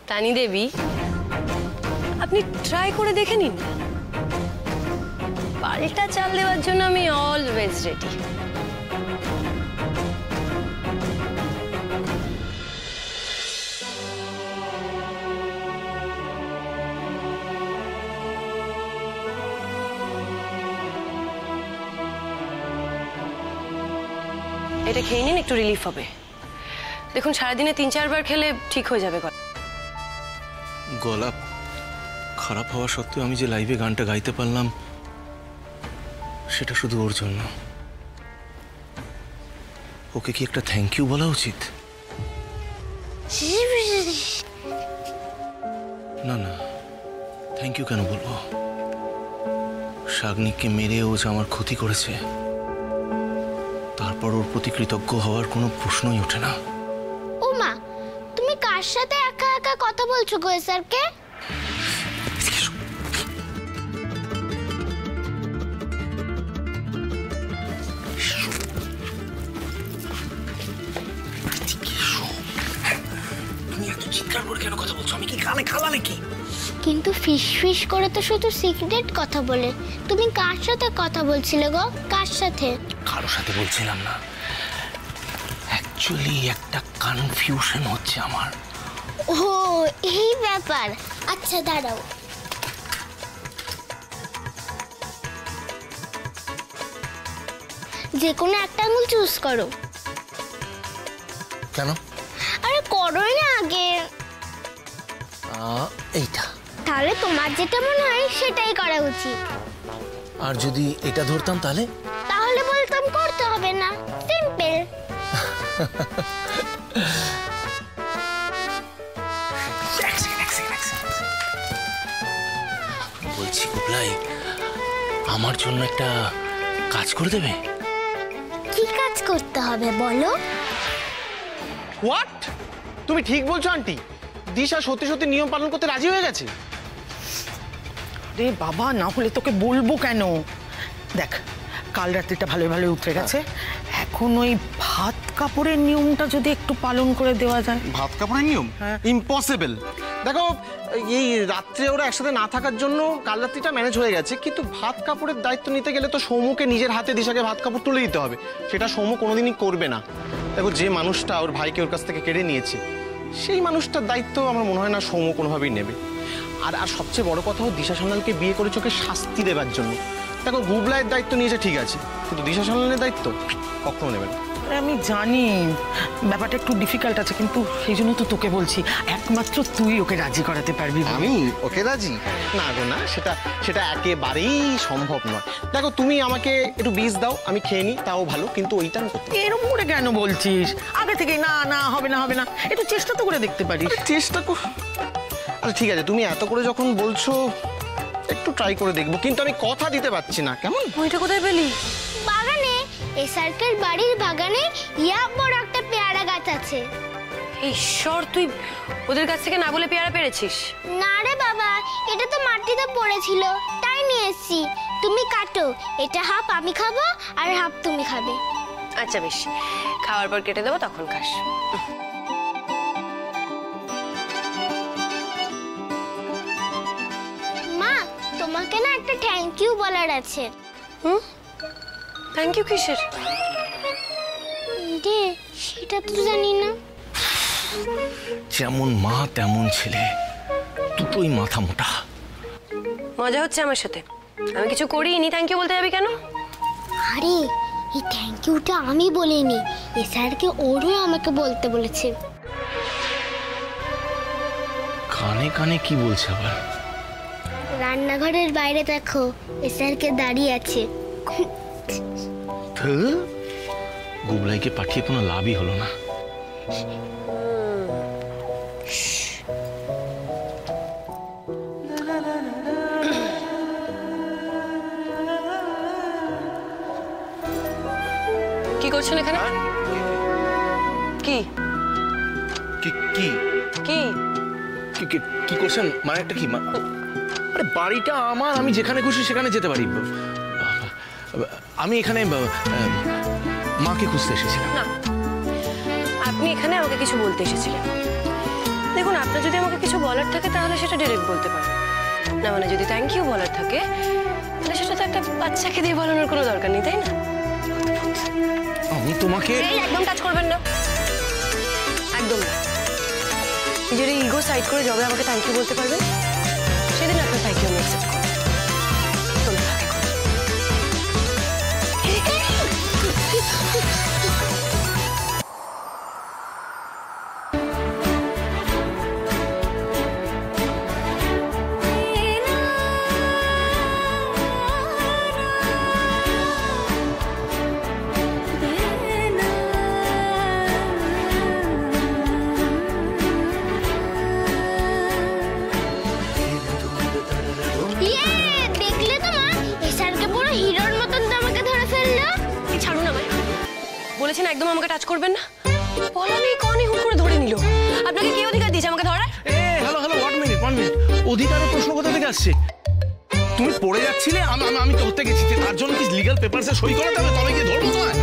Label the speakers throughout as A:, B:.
A: তানি দেবী, আপনি ট্রাই করে দেখে নিন। পাল্টা চাল দেওয়ার জন্য আমি অলওয়েজ রেডি। এটা খেয়ে নিন, একটু রিলিফ হবে। দেখুন সারাদিনে 3-4 বার খেলে ঠিক হয়ে যাবে।
B: গলা খারাপ হওয়া সত্ত্বেও আমি যে লাইভে গানটা গাইতে পারলাম সেটা শুধু ওর জন্য। ওকে কি একটা থ্যাংক ইউ বলা উচিত? না না, থ্যাংক ইউ কেন বলবো? শাগনিককে মেরে ও যে আমার ক্ষতি করেছে, তারপর ওর প্রতি কৃতজ্ঞ হওয়ার কোনো প্রশ্নই ওঠে না।
C: ও মা, তুমি কার সাথে একা একা কথা বলছো গো স্যারকে?
B: তুমি এত চিৎকার করে কেন কথা বলছো? আমি কি কানে খালা নাকি?
C: কিন্তু ফিস ফিস করে তো শুধু সিক্রেট কথা বলে। তুমি কার সাথে কথা বলছিলে গো? কার সাথে?
B: কারোর সাথে বলছিলাম না। অ্যাকচুয়ালি একটা কনফিউশন হচ্ছে আমার।
C: ও এই ব্যাপার। আচ্ছা দাঁড়াও। যে কোনো একটা আঙুল চুজ করো।
B: কেন?
C: আরে করোই না আগে।
B: এইটা।
C: তাহলে তোমার যেটা মনে হয় সেটাই করা উচিত।
B: আর যদি এটা ধরতাম তাহলে?
C: তাহলে বলতাম করতে হবে না। সিম্পল।
B: বলছি গুবলাই, আমার জন্য একটা কাজ করে দেবে?
C: কি কাজ করতে হবে বলো?
D: হোয়াট? তুমি ঠিক বলছো আন্টি, দিশা সত্যি সত্যি নিয়ম পালন করতে রাজি হয়ে গেছে।
E: রে বাবা, না হলে তোকে বলবো কেন? দেখ, কাল রাত্রিটা ভালো ভালো উঠে গেছে। এখন ওই ভাত কাপড়ের নিয়মটা যদি একটু পালন করে দেওয়া যায়।
D: ভাত কাপড়ের নিয়ম? ইম্পসিবল। দেখো, এই রাত্রে ওরা একসাথে না থাকার জন্য কাল রাত্রিটা ম্যানেজ হয়ে গেছে, কিন্তু ভাত কাপড়ের দায়িত্ব নিতে গেলে তো সৌমুকে নিজের হাতে দিশাকে ভাত কাপড় তুলে দিতে হবে। সেটা সৌমু কোনোদিনই করবে না। দেখো, যে মানুষটা ওর ভাইকে ওর কাছ থেকে কেড়ে নিয়েছে, সেই মানুষটার দায়িত্ব আমার মনে হয় না সৌমু কোনোভাবেই নেবে। আর সবচেয়ে বড় কথা, দিশা সান্যালকে বিয়ে করেছে ওকে শাস্তি দেবার জন্য। দেখো, গুবলাইয়ের দায়িত্ব নিয়েছে ঠিক আছে, কিন্তু দিশা সান্যালের দায়িত্ব কখনো নেবে না।
E: আমি জানি ব্যাপারটা একটু ডিফিকাল্ট আছে, কিন্তু সেই জন্য তো তোকে বলছি, একমাত্র তুই ওকে রাজি করাতে পারবি।
D: আমি ওকে রাজি? না গো না, সেটা একেবারেই সম্ভব নয়। দেখো, তুমি আমাকে একটু বীজ দাও, আমি খেয়ে নিই, তাও ভালো, কিন্তু ওইটা আমি করতে।
E: এরকম করে কেন বলছিস? আগে থেকে না না হবে না হবে না, একটু চেষ্টা তো করে দেখতে পারিস।
D: চেষ্টা কর। আচ্ছা ঠিক আছে, তুমি এত করে যখন বলছো একটু ট্রাই করে দেখবো, কিন্তু আমি কথা দিতে পারছি না। কেমন?
A: ওইটা কোথায় পেলি?
C: বাগানে। এসআরকের বাড়ির বাগানে ইয়া বড় একটা পেয়ারা গাছ আছে।
A: ঈশ্বর, তুই ওদের কাছ থেকে না বলে পেয়ারা পেরেছিস?
C: না রে বাবা, এটা তো মাটিতে পড়েছিল, তাই নিয়ে এসেছি। তুমি কাটো, এটা হাফ আমি খাবো আর হাফ তুমি খাবে।
A: আচ্ছা বেশ, খাওয়ার পর কেটে দেবো, তখন খাস।
C: মা, তোমাকে না একটা থ্যাংক ইউ বলার আছে।
A: থ্যাংক ইউ কিসের?
C: রে, সেটা তো জানি না।
B: যেমন মা তেমন ছেলে, দুটোই মাথা মোটা।
A: মজা হচ্ছে আমার সাথে? আমি কিছু করিনি, থ্যাংক ইউ বলতে যাবি কেন?
C: আরে, এই থ্যাংক ইউটা আমি বলিনি, স্যারকে ওরও আমাকে বলতে বলেছে।
B: কানে কানে কি বলছে আবার?
C: রান্নাঘরের বাইরে দেখো, স্যারকে দাঁড়িয়ে আছে।
B: গুবলাইকে পাঠিয়ে কোনো লাভই হলো না।
A: কি করছেন এখানে? কি
B: কি
A: কি
B: কি করছেন? মানে একটা কি? আরে বাড়িটা আমার, আমি যেখানে খুশি সেখানে যেতে পারি। আমি এখানে মাকে খুঁজতে এসেছিলাম।
A: না, আপনি এখানে আমাকে কিছু বলতে এসেছিলেন। দেখুন, আপনার যদি আমাকে কিছু বলার থাকে তাহলে সেটা ডাইরেক্ট বলতে পারেন। না মানে যদি থ্যাংক ইউ বলার থাকে তাহলে সেটা তো একটা বাচ্চাকে দিয়ে বলানোর কোনো দরকার নেই, তাই না?
B: আমি তোমাকে
A: এই একদম টাচ করবেন না, একদম না। নিজের ইগো সাইড করে যবে আমাকে থ্যাংক ইউ বলতে পারবেন সেদিন আপনার থ্যাংক ইউ আমি অ্যাকসেপ্ট করব। তোমরা থাকে
C: দেখলে তো মা, এসআরকে পুরো হিরোর মতন তো আমাকে ধরে ফেললো।
A: ছাড়ুন আমায়, বলেছেন একদম আমাকে টাচ করবেন না। বলা নেই কনই হুট করে ধরে নিল। আপনাকে কে অধিকার দিয়েছে আমাকে ধরার?
B: হ্যালো হ্যালো, 1 মিনিট অধিকারের প্রশ্ন কোথা থেকে আসছে? তুমি পড়ে যাচ্ছিলে, আমি ধরতে গেছি, তার জন্য কি লিগ্যাল পেপারসে সই করাতে হবে? তবে গিয়ে ধরবো তোমায়?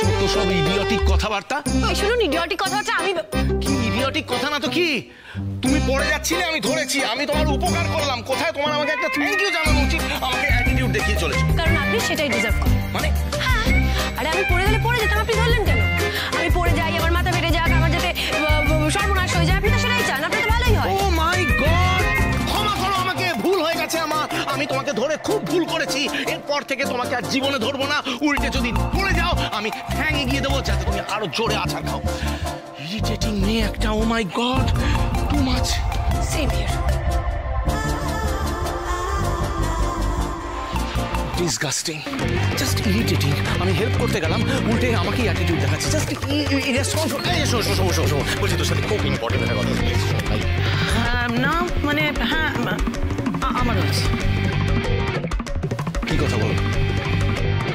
B: ছোট সব ইডিয়টিক কথাবার্তা।
A: এই শুনুন, ইডিয়টিক কথাবার্তা আমি
B: কি ইডিয়টিক কথা না তো কি? তুমি পড়ে যাচ্ছিলে, আমি ধরেছি, আমি তোমার উপকার করলাম। কোথায় তোমার আমাকে একটা থ্যাংক ইউ জানানো উচিত? আমাকে অ্যাটিটিউড দেখিয়ে চলেছো।
A: কারণ আপনি সেটাই ডিজার্ভ করেন।
B: মানে
A: হ্যাঁ, আরে আমি পড়ে গেলে পড়ে যেতাম, আপনি ধরলেন কেন? আমি পড়ে যাই, আমার মাথা ফেটে যাক, আমার যাতে সর্বনাশ হয়ে যায়, আপনি তো সেটাই চান। আপনি তো ভালোই হয়।
B: ও মাই গড, ক্ষমা করো আমাকে, ভুল হয়ে গেছে আমার। আমি তোমাকে ধরে খুব ভুল করেছি। এরপর থেকে তোমাকে আর জীবনে ধরবো না। উল্টে যদি পড়ে যাও আমি ঠ্যাং এগিয়ে দেবো যাতে তুমি আরো জোরে আছাড় খাও। ইরিটেটিং মেয়ে একটা, oh my god, too much.
A: Same here.
B: Disgusting, just irritating. আমি হেল্প করতে গেলাম, উল্টে আমাকে অ্যাটিটিউড দেখাচ্ছে। Just irresponsible. এই শোনো, বলছি তোর সাথে খুব ইম্পর্টেন্ট একটা কথা বলছি।
E: না মানে হ্যাঁ, আমার আছে।
B: কি কথা বলো?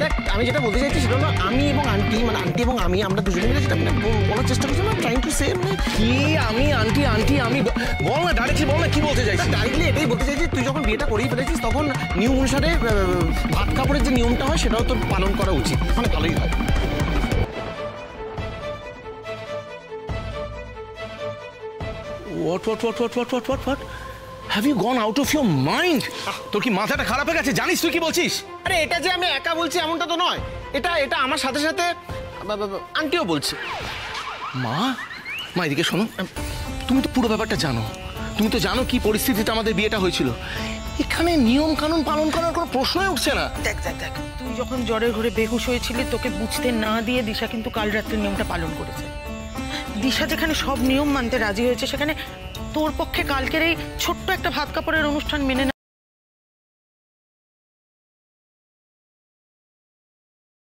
D: দেখ, আমি যেটা বলতে চাইছি সেটা হলো আমি এবং আন্টি, মানে আন্টি এবং আমি, আমরা দুজনে মিলে যেটা মানে বলার চেষ্টা করছি, না ট্রাইং টু সে মানে
B: কি আমি আন্টি আমি বল না, ডাইরেক্টলি বল না কি বলতে চাইছিস?
D: ডাইরেক্টলি এটাই বলতে চাইছি, তুই যখন বিয়েটা করেই ফেলেছিস তখন নিয়ম অনুসারে ভাত কাপড়ের যে নিয়মটা হয় সেটাও তোর পালন করা উচিত, মানে ভালোই হয়।
B: What? Have you gone out of your mind? তোর কি মাথাটা খারাপ হয়ে গেছে? জানিস তুই কি বলছিস?
D: আরে এটা যে আমি একা বলছি এমনটা তো নয়, এটা আমার সাথে সাথে আন্টিও বলছে।
B: মা এদিকে শোনো, তুমি তো পুরো ব্যাপারটা জানো। তুমি তো জানো কি পরিস্থিতিতে আমাদের বিয়েটা হয়েছিল। এখানে নিয়ম কানুন পালন করার কোনো প্রশ্নই উঠছে না।
E: দেখ, তুই যখন জ্বরের ঘরে বেহুশ হয়েছিলি, তোকে বুঝতে না দিয়ে দিশা কিন্তু কাল রাত্রির নিয়মটা পালন করেছে। দিশা যেখানে সব নিয়ম মানতে রাজি হয়েছে, সেখানে তোর পক্ষে কালকের এই ছোট্ট একটা ভাত কাপড়ের অনুষ্ঠান মেনে